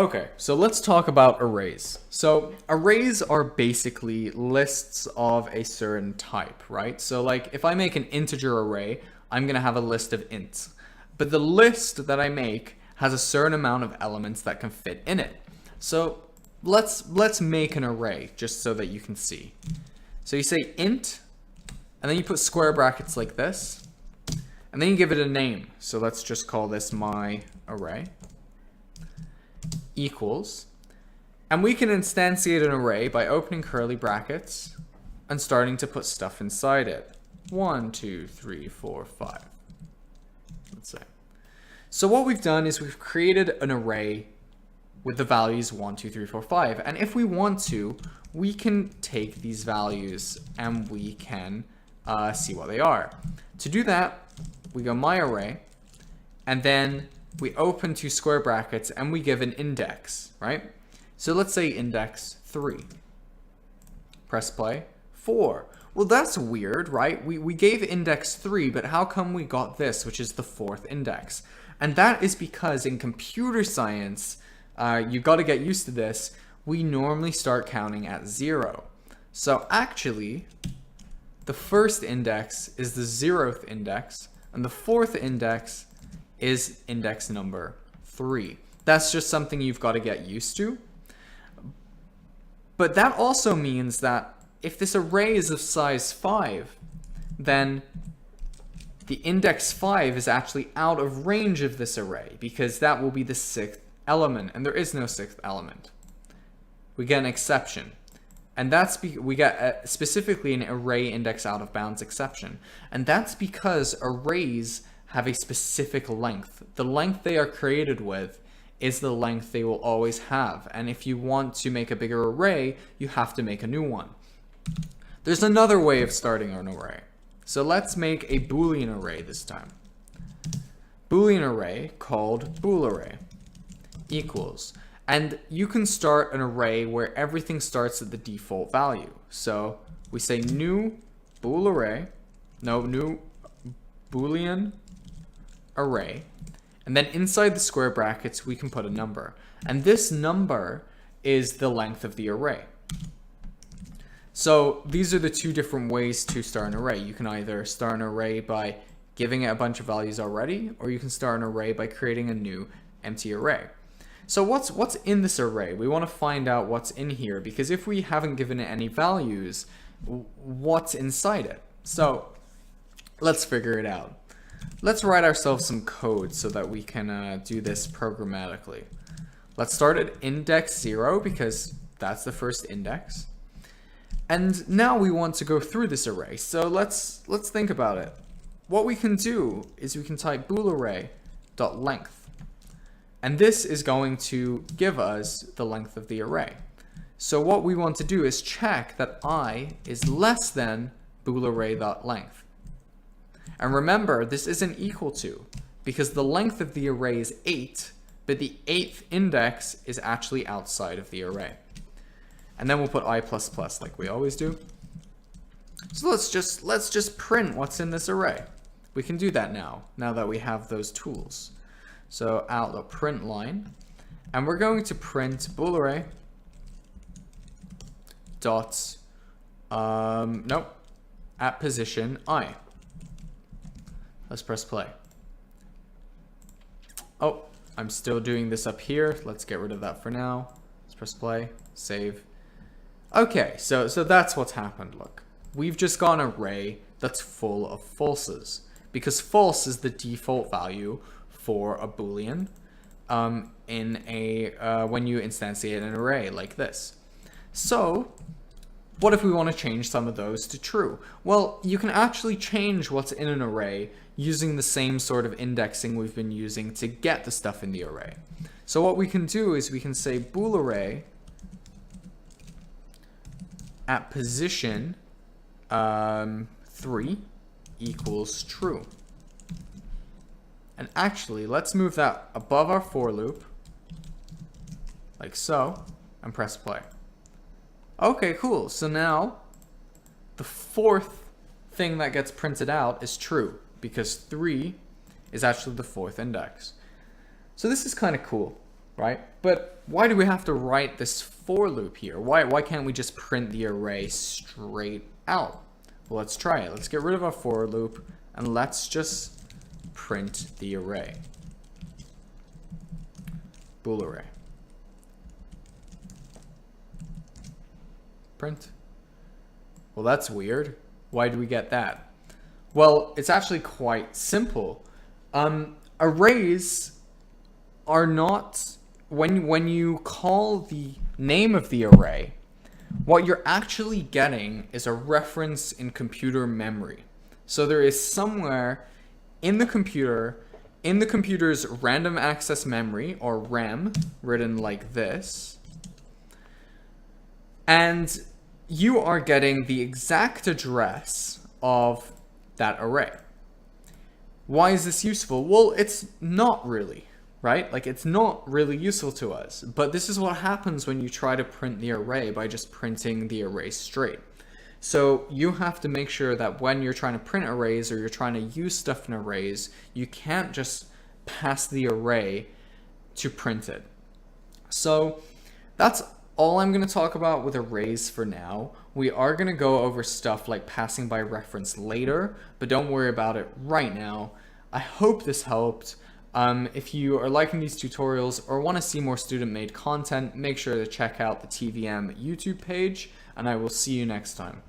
Okay, so let's talk about arrays. So arrays are basically lists of a certain type, right? So like if I make an integer array, I'm gonna have a list of ints. But the list that I make has a certain amount of elements that can fit in it. So let's make an array just so that you can see. So you say int, and then you put square brackets like this, and then you give it a name. So let's just call this my array. Equals, and we can instantiate an array by opening curly brackets and starting to put stuff inside it. 1, 2, 3, 4, 5. Let's say. So what we've done is we've created an array with the values 1, 2, 3, 4, 5. And if we want to, we can take these values and we can see what they are. To do that, we go my array, and then we open two square brackets and we give an index, right? So let's say index 3. Press play. 4. Well, that's weird, right? We gave index 3, but how come we got this, which is the 4th index? And that is because in computer science, you've got to get used to this, we normally start counting at 0. So actually, the first index is the 0th index, and the 4th index is index number 3. That's just something you've got to get used to. But that also means that if this array is of size 5, then the index 5 is actually out of range of this array, because that will be the 6th element, and there is no 6th element. We get an exception. And we get specifically an array index out of bounds exception. And that's because arrays have a specific length. The length they are created with is the length they will always have. And if you want to make a bigger array, you have to make a new one. There's another way of starting an array. So let's make a Boolean array this time. Boolean array called bool array equals. And you can start an array where everything starts at the default value. So we say new bool array, new Boolean array, and then inside the square brackets we can put a number, and this number is the length of the array. So these are the two different ways to start an array. You can either start an array by giving it a bunch of values already, or you can start an array by creating a new empty array. So what's in this array? We want to find out what's in here, because if we haven't given it any values, what's inside it? So let's figure it out. Let's write ourselves some code so that we can do this programmatically. Let's start at index 0 because that's the first index. And now we want to go through this array. So let's think about it. What we can do is we can type bool array.length. And this is going to give us the length of the array. So what we want to do is check that I is less than bool array.length. And remember, this isn't equal to, because the length of the array is 8, but the 8th index is actually outside of the array. And then we'll put I++ like we always do. So let's just print what's in this array. We can do that now that we have those tools. So out.println, and we're going to print bool array dot at position I. Let's press play. Oh, I'm still doing this up here. Let's get rid of that for now. Let's press play, save. Okay, so that's what's happened. Look, we've just got an array that's full of falses, because false is the default value for a Boolean when you instantiate an array like this. So what if we want to change some of those to true? Well, you can actually change what's in an array using the same sort of indexing we've been using to get the stuff in the array. So what we can do is we can say bool array at position 3 equals true. And actually, let's move that above our for loop, like so, and press play. Okay, cool. So now the 4th thing that gets printed out is true, because 3 is actually the 4th index. So this is kind of cool, right? But why do we have to write this for loop here? Why can't we just print the array straight out? Well, let's try it. Let's get rid of our for loop and let's just print the array. Bool array. Print. Well, that's weird. Why do we get that? Well, it's actually quite simple. Arrays are not, when you call the name of the array, what you're actually getting is a reference in computer memory. So there is somewhere in the computer's random access memory, or RAM, written like this, and you are getting the exact address of that array. Why is this useful? Well, it's not really, right? Like, it's not really useful to us, but this is what happens when you try to print the array by just printing the array straight. So you have to make sure that when you're trying to print arrays or you're trying to use stuff in arrays, you can't just pass the array to print it. So that's all I'm going to talk about with arrays for now. We are going to go over stuff like passing by reference later, but don't worry about it right now. I hope this helped. If you are liking these tutorials or want to see more student-made content, make sure to check out the TVM YouTube page, and I will see you next time.